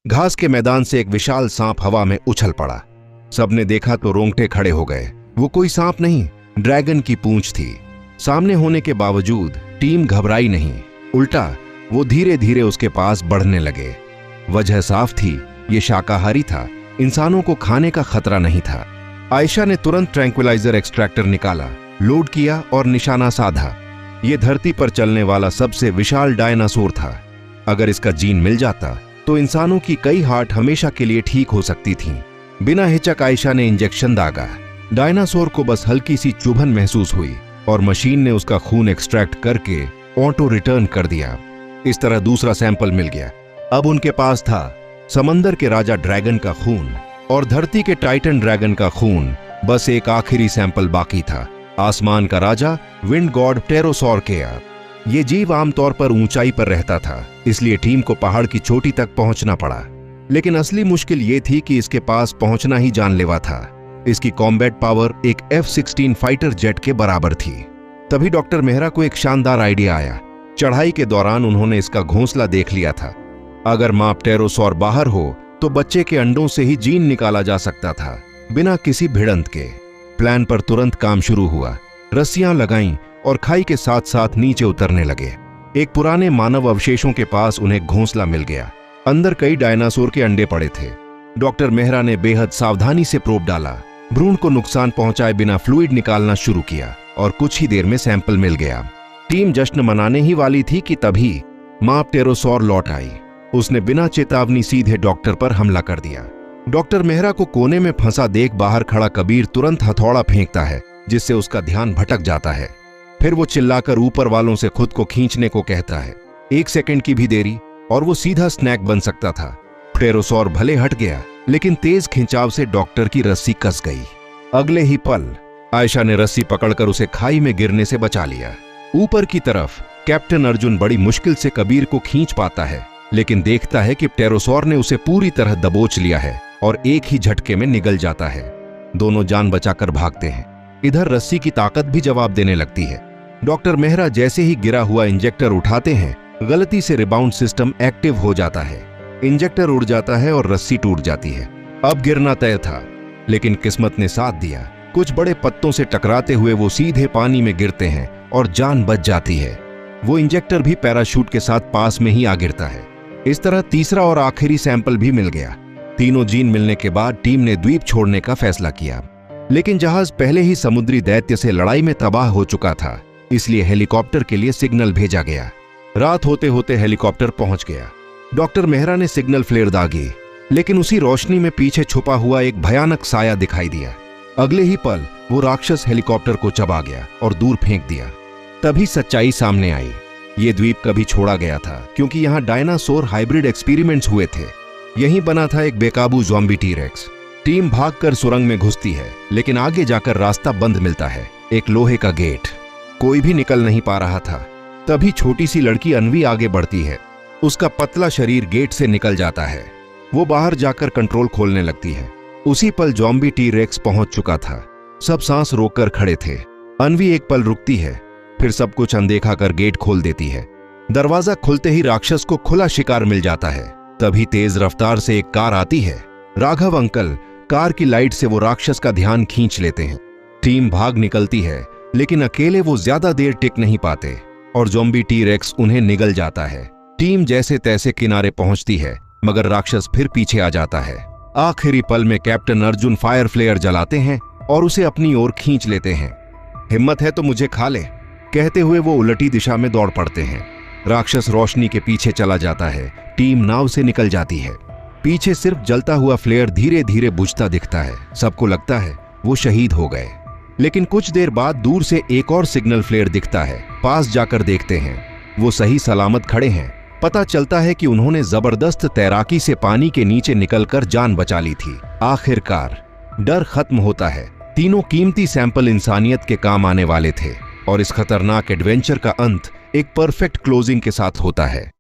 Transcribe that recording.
घास के मैदान से एक विशाल सांप हवा में उछल पड़ा। सबने देखा तो रोंगटे खड़े हो गए। वो कोई सांप नहीं, ड्रैगन की पूंछ थी। सामने होने के बावजूद टीम घबराई नहीं, उल्टा वो धीरे धीरे उसके पास बढ़ने लगे। वजह साफ थी, ये शाकाहारी था, इंसानों को खाने का खतरा नहीं था। आयशा ने तुरंत ट्रैंक्विलाइजर एक्सट्रैक्टर निकाला, लोड किया और निशाना साधा। ये धरती पर चलने वाला सबसे विशाल डायनासोर था। अगर इसका जीन मिल जाता तो इंसानों की कई हार्ट हमेशा के लिए ठीक हो सकती थीं। बिना हिचक आयशा ने इंजेक्शन दागा। डायनासोर को बस हल्की सी चुभन महसूस हुई और मशीन ने उसका खून एक्सट्रैक्ट करके ऑटो रिटर्न कर दिया। इस तरह दूसरा सैंपल मिल गया। अब उनके पास था समंदर के राजा ड्रैगन का खून और धरती के टाइटन ड्रैगन का खून। बस एक आखिरी सैंपल बाकी था, आसमान का राजा विंड गॉड प्टेरोसॉर्केया। ये जीव आमतौर पर ऊंचाई पर रहता था, इसलिए टीम को पहाड़ की चोटी तक पहुंचना पड़ा। लेकिन असली मुश्किल ये थी कि इसके पास पहुंचना ही जानलेवा था। इसकी कॉम्बैट पावर एक F-16 फाइटर जेट के बराबर थी। तभी डॉक्टर मेहरा को एक शानदार आइडिया आया। चढ़ाई के दौरान उन्होंने इसका घोंसला देख लिया था। अगर मां प्टेरोसॉर बाहर हो तो बच्चे के अंडों से ही जीन निकाला जा सकता था, बिना किसी भिड़ंत के। प्लान पर तुरंत काम शुरू हुआ। रस्सियां लगाईं और खाई के साथ साथ नीचे उतरने लगे। एक पुराने मानव अवशेषों के पास उन्हें घोंसला मिल गया। अंदर कई डायनासोर के अंडे पड़े थे। डॉक्टर मेहरा ने बेहद सावधानी से प्रोब डाला, भ्रूण को नुकसान पहुंचाए बिना फ्लूइड निकालना शुरू किया और कुछ ही देर में सैंपल मिल गया। टीम जश्न मनाने ही वाली थी कि तभी मां प्टेरोसॉर लौट आई। उसने बिना चेतावनी सीधे डॉक्टर पर हमला कर दिया। डॉक्टर मेहरा को कोने में फंसा देख बाहर खड़ा कबीर तुरंत हथौड़ा फेंकता है, जिससे उसका ध्यान भटक जाता है। फिर वो चिल्लाकर ऊपर वालों से खुद को खींचने को कहता है। 1 सेकंड की भी देरी और वो सीधा स्नैक बन सकता था। प्टेरोसॉर भले हट गया, लेकिन तेज खिंचाव से डॉक्टर की रस्सी कस गई। अगले ही पल आयशा ने रस्सी पकड़कर उसे खाई में गिरने से बचा लिया। ऊपर की तरफ कैप्टन अर्जुन बड़ी मुश्किल से कबीर को खींच पाता है, लेकिन देखता है कि प्टेरोसॉर ने उसे पूरी तरह दबोच लिया है और एक ही झटके में निगल जाता है। दोनों जान बचाकर भागते हैं। इधर रस्सी की ताकत भी जवाब देने लगती है। डॉक्टर मेहरा जैसे ही गिरा हुआ इंजेक्टर उठाते हैं, गलती से रिबाउंड सिस्टम एक्टिव हो जाता है। इंजेक्टर उड़ जाता है और रस्सी टूट जाती है। अब गिरना तय था, लेकिन किस्मत ने साथ दिया। कुछ बड़े पत्तों से टकराते हुए वो सीधे पानी में गिरते हैं और जान बच जाती है। वो इंजेक्टर भी पैराशूट के साथ पास में ही आ गिरता है। इस तरह तीसरा और आखिरी सैंपल भी मिल गया। तीनों जीन मिलने के बाद टीम ने द्वीप छोड़ने का फैसला किया, लेकिन जहाज पहले ही समुद्री दैत्य से लड़ाई में तबाह हो चुका था, इसलिए हेलीकॉप्टर के लिए सिग्नल भेजा गया। रात होते होते हेलीकॉप्टर पहुंच गया। डॉक्टर मेहरा ने सिग्नल फ्लेयर दागी, लेकिन उसी रोशनी में पीछे छुपा हुआ एक भयानक साया दिखाई दिया। अगले ही पल वो राक्षस हेलीकॉप्टर को चबा गया और दूर फेंक दिया। तभी सच्चाई सामने आई। ये द्वीप कभी छोड़ा गया था, क्योंकि यहाँ डायनासोर हाइब्रिड एक्सपेरिमेंट्स हुए थे। यहीं बना था एक बेकाबू ज़ॉम्बी टी-रेक्स। टीम भागकर सुरंग में घुसती है, लेकिन आगे जाकर रास्ता बंद मिलता है, एक लोहे का गेट। कोई भी निकल नहीं पा रहा था। तभी छोटी सी लड़की अन्वी आगे बढ़ती है। उसका पतला शरीर गेट से निकल जाता है। वो बाहर जाकर कंट्रोल खोलने लगती है। उसी पल ज़ॉम्बी टी-रेक्स पहुंच चुका था। सब सांस रोककर खड़े थे। अन्वी एक पल रुकती है, फिर सब कुछ अनदेखा कर गेट खोल देती है। दरवाजा खुलते ही राक्षस को खुला शिकार मिल जाता है। तभी तेज रफ्तार से एक कार आती है। राघव अंकल कार की लाइट से वो राक्षस का ध्यान खींच लेते हैं। टीम भाग निकलती है, लेकिन अकेले वो ज्यादा देर टिक नहीं पाते और ज़ॉम्बी टी-रेक्स उन्हें निगल जाता है। टीम जैसे तैसे किनारे पहुंचती है, मगर राक्षस फिर पीछे आ जाता है। आखिरी पल में कैप्टन अर्जुन फायर फ्लेयर जलाते हैं और उसे अपनी ओर खींच लेते हैं। हिम्मत है तो मुझे खा ले, कहते हुए वो उलटी दिशा में दौड़ पड़ते हैं। राक्षस रोशनी के पीछे चला जाता है। टीम नाव से निकल जाती है। पीछे सिर्फ जलता हुआ फ्लेयर धीरे धीरे बुझता दिखता है। सबको लगता है वो शहीद हो गए, लेकिन कुछ देर बाद दूर से एक और सिग्नल फ्लेयर दिखता है। पास जाकर देखते हैं, वो सही सलामत खड़े हैं। पता चलता है कि उन्होंने जबरदस्त तैराकी से पानी के नीचे निकलकर जान बचा ली थी। आखिरकार डर खत्म होता है। तीनों कीमती सैंपल इंसानियत के काम आने वाले थे और इस खतरनाक एडवेंचर का अंत एक परफेक्ट क्लोजिंग के साथ होता है।